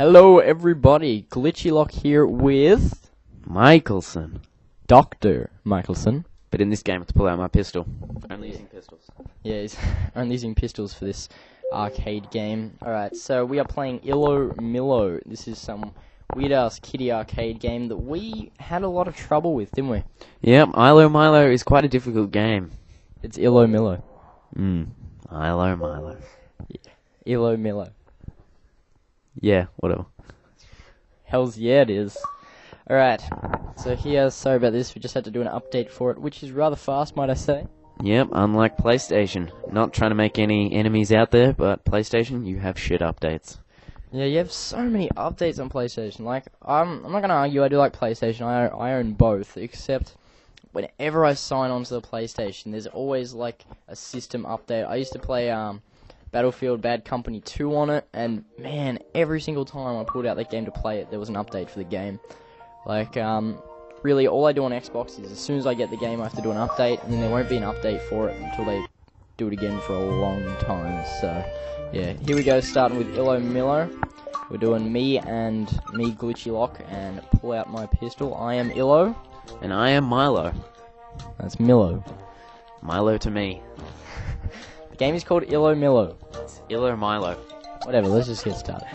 Hello everybody, GlitchyLock here with Michelson. Dr. Michelson. But in this game, it's pull out my pistol. Only using pistols. Yeah, he's only using pistols for this arcade game. Alright, so we are playing ilomilo. This is some weird-ass kiddie arcade game that we had a lot of trouble with, didn't we? Yep, ilomilo is quite a difficult game. It's ilomilo. Ilomilo. Yeah. Ilomilo. Yeah, whatever. Hells yeah it is. Alright, so here, sorry about this, we just had to do an update for it, which is rather fast, might I say. Yep, unlike PlayStation. Not trying to make any enemies out there, but PlayStation, you have shit updates. Yeah, you have so many updates on PlayStation. Like, I'm not gonna argue, I do like PlayStation, I own both, except whenever I sign onto the PlayStation, there's always, like, a system update. I used to play, Battlefield Bad Company 2 on it, and man, every single time I pulled out that game to play it, there was an update for the game. Like, really, all I do on Xbox is as soon as I get the game, I have to do an update, and then there won't be an update for it until they do it again for a long time. So, yeah, here we go, starting with ilomilo. We're doing me, GlitchyLock, and pull out my pistol. I am Illo. And I am Milo. That's Milo. Milo to me. The game is called ilomilo. It's ilomilo. Whatever, let's just get started.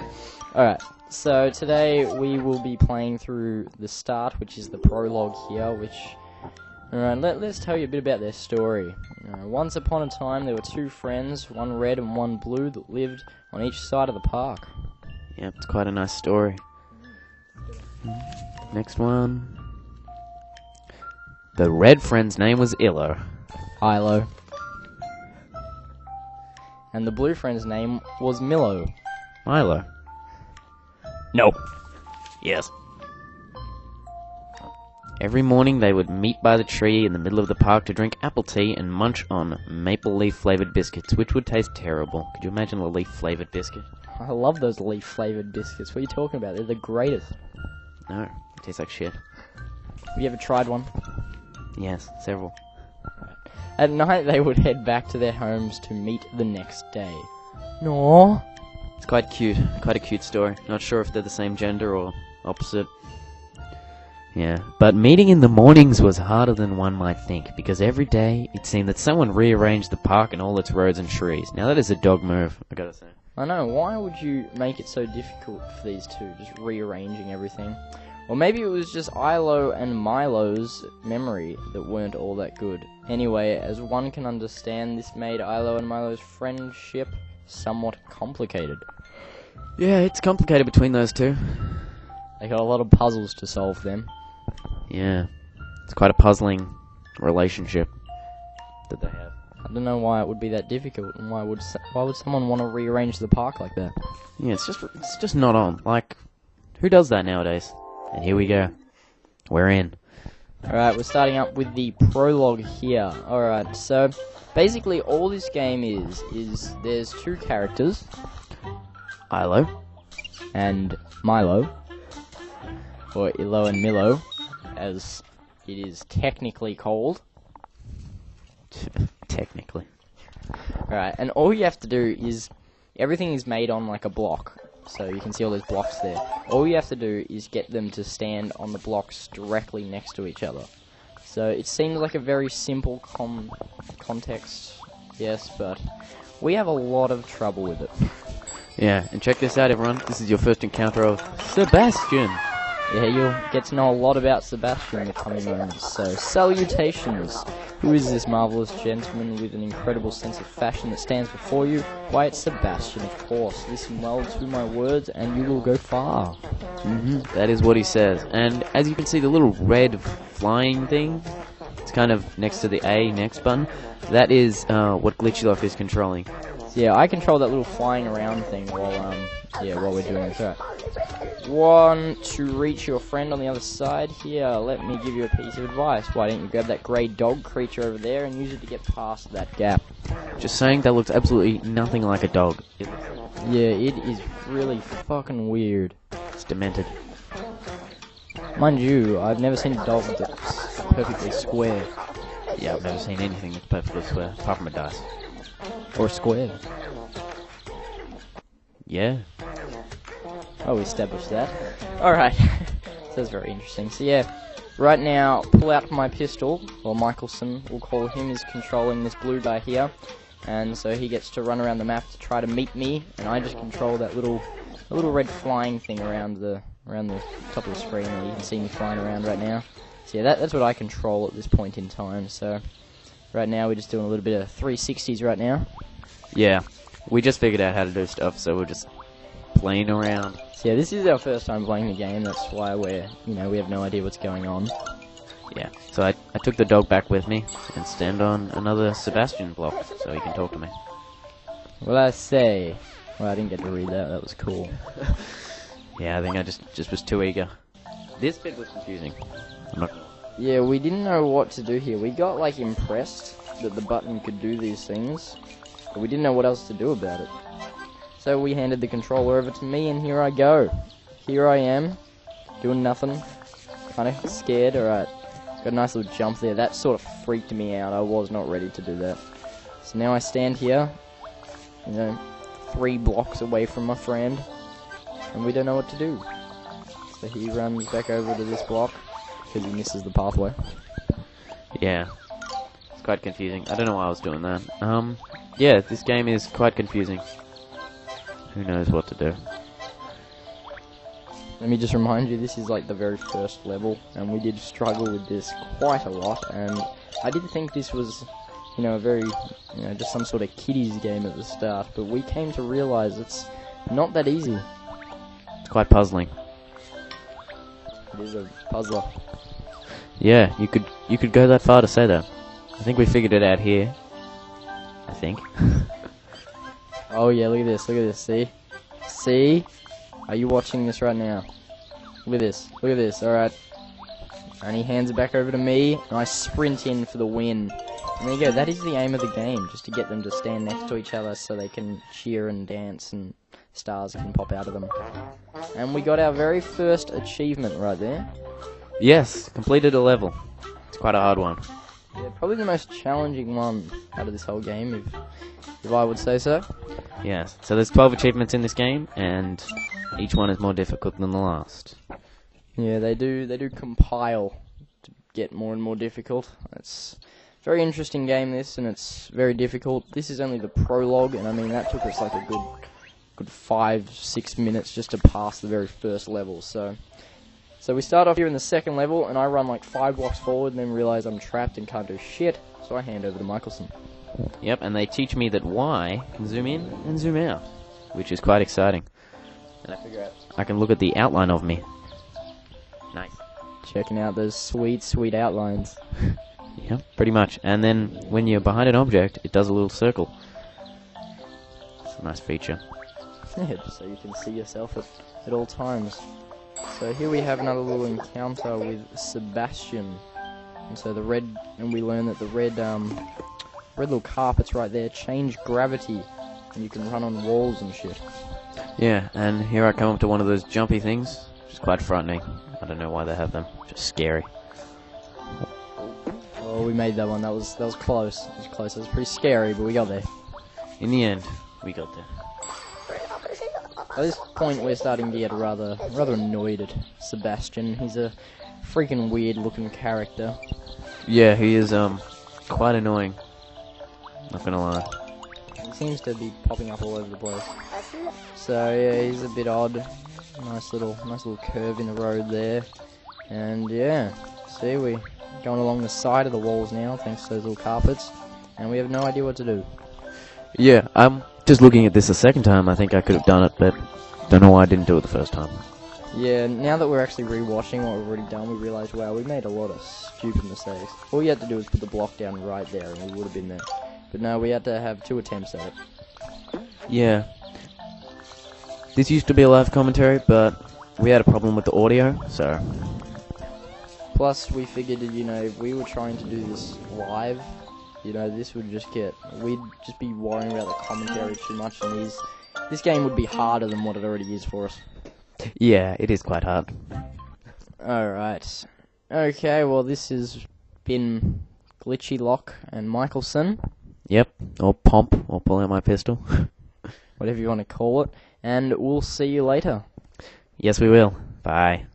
Alright, so today we will be playing through the start, which is the prologue here, which... Alright, let's tell you a bit about their story. Once upon a time, there were two friends, one red and one blue, that lived on each side of the park. Yep, it's quite a nice story. Next one. The red friend's name was Illo. Ilo. And the blue friend's name was Milo. Milo. No. Yes. Every morning they would meet by the tree in the middle of the park to drink apple tea and munch on maple leaf flavored biscuits, which would taste terrible. Could you imagine a leaf flavored biscuit? I love those leaf flavored biscuits. What are you talking about? They're the greatest. No, it tastes like shit. Have you ever tried one? Yes, several. At night, they would head back to their homes to meet the next day. No. It's quite cute. Quite a cute story. Not sure if they're the same gender or opposite. Yeah. But meeting in the mornings was harder than one might think, because every day it seemed that someone rearranged the park and all its roads and trees. Now that is a dog move, I gotta say. I know, why would you make it so difficult for these two, just rearranging everything? Or maybe it was just Ilo and Milo's memory that weren't all that good. Anyway, as one can understand, this made Ilo and Milo's friendship somewhat complicated. Yeah, it's complicated between those two. They got a lot of puzzles to solve them. Yeah. It's quite a puzzling relationship that they have. I don't know why it would be that difficult, and why would someone want to rearrange the park like that? Yeah, it's just not on. Like, who does that nowadays? And here we go. We're in. Alright, we're starting up with the prologue here. Alright, so basically all this game is there's two characters. Ilo. And Milo. Or Ilo and Milo, as it is technically called. Technically. Alright, and all you have to do is, everything is made on like a block. So you can see all those blocks there. All you have to do is get them to stand on the blocks directly next to each other. So it seems like a very simple context, yes, but we have a lot of trouble with it. Yeah, and check this out, everyone. This is your first encounter of Sebastian. Yeah, you'll get to know a lot about Sebastian in the coming moments. So, salutations! Who is this marvelous gentleman with an incredible sense of fashion that stands before you? Why, it's Sebastian, of course. Listen well to my words, and you will go far. That is what he says. And as you can see, the little red flying thing, it's kind of next to the A next button. That is what GlitchyLock is controlling. So, yeah, I control that little flying around thing while we're doing this. Right. One, to reach your friend on the other side. Here, let me give you a piece of advice. Why don't you grab that grey dog creature over there and use it to get past that gap? Just saying, that looks absolutely nothing like a dog. Yeah, it is really fucking weird. It's demented. Mind you, I've never seen a dog that's perfectly square. Yeah, I've never seen anything that's perfectly square, apart from a dice. Or square. Yeah. Oh, we established that. Alright. So that's very interesting. So yeah, right now, Pull Out My Pistol, or Michelson, we'll call him, is controlling this blue guy here. And so he gets to run around the map to try to meet me, and I just control that little red flying thing around the top of the screen there. You can see me flying around right now. So yeah, that's what I control at this point in time. So right now we're just doing a little bit of 360s right now. Yeah, we just figured out how to do stuff, so we're just playing around. So yeah, this is our first time playing the game. That's why we have no idea what's going on. Yeah, so I took the dog back with me and stand on another Sebastian block so he can talk to me. Well, I say, well, I didn't get to read that. That was cool. Yeah, I think I just was too eager. This bit was confusing. Yeah, we didn't know what to do here. We got like impressed that the button could do these things, but we didn't know what else to do about it. So we handed the controller over to me, and here I go. Here I am, doing nothing. Kind of scared. Alright, got a nice little jump there. That sort of freaked me out. I was not ready to do that. So now I stand here, 3 blocks away from my friend, and we don't know what to do. So he runs back over to this block because he misses the pathway. Yeah, it's quite confusing. I don't know why I was doing that. Yeah, this game is quite confusing. Who knows what to do? Let me just remind you, this is like the very first level, and we did struggle with this quite a lot, and I did think this was, a very, just some sort of kiddies game at the start, but we came to realize it's not that easy. It's quite puzzling. It is a puzzler. Yeah, you could go that far to say that. I think we figured it out here. I think. Oh yeah, look at this, see? See? Are you watching this right now? Look at this, alright. And he hands it back over to me, and I sprint in for the win. And there you go, that is the aim of the game, just to get them to stand next to each other so they can cheer and dance and stars can pop out of them. And we got our very first achievement right there. Yes, completed a level. It's quite a hard one. Yeah, probably the most challenging one out of this whole game, if I would say so. Yes, so there's 12 achievements in this game, and each one is more difficult than the last. Yeah, they do compile to get more and more difficult. It's a very interesting game, this, and it's very difficult. This is only the prologue, and I mean, that took us like a good 5-6 minutes just to pass the very first level, so we start off here in the second level, and I run like 5 blocks forward and then realize I'm trapped and can't do shit, so I hand over to Michelson. Yep, and they teach me that Y can zoom in and zoom out, which is quite exciting. And I can look at the outline of me. Nice. Checking out those sweet, sweet outlines. Yep, pretty much. And then when you're behind an object, it does a little circle. It's a nice feature. Yeah, just so you can see yourself at all times. So here we have another little encounter with Sebastian. And so we learn that the red little carpets right there change gravity, and you can run on walls and shit. Yeah, and here I come up to one of those jumpy things, which is quite frightening. I don't know why they have them, just scary. Oh, we made that one. That was close. It was close. It was pretty scary, but we got there. In the end, we got there. At this point, we're starting to get rather annoyed at Sebastian. He's a freaking weird-looking character. Yeah, he is quite annoying. Not gonna lie. He seems to be popping up all over the place. So yeah, he's a bit odd. Nice little curve in the road there. And yeah, see, we're going along the side of the walls now, thanks to those little carpets. And we have no idea what to do. Yeah, just looking at this a second time, I think I could have done it, but don't know why I didn't do it the first time. Yeah, now that we're actually rewatching what we've already done, we realise, wow, we made a lot of stupid mistakes. All you had to do was put the block down right there, and we would have been there. But no, we had to have 2 attempts at it. Yeah. This used to be a live commentary, but we had a problem with the audio, so... Plus, we figured that, if we were trying to do this live, this would just we'd just be worrying about the commentary too much, and this game would be harder than what it already is for us. Yeah, it is quite hard. Alright. Okay, well, this has been GlitchyLock and Michelson. Yep, or Pomp, or Pull Out My Pistol. Whatever you want to call it. And we'll see you later. Yes, we will. Bye.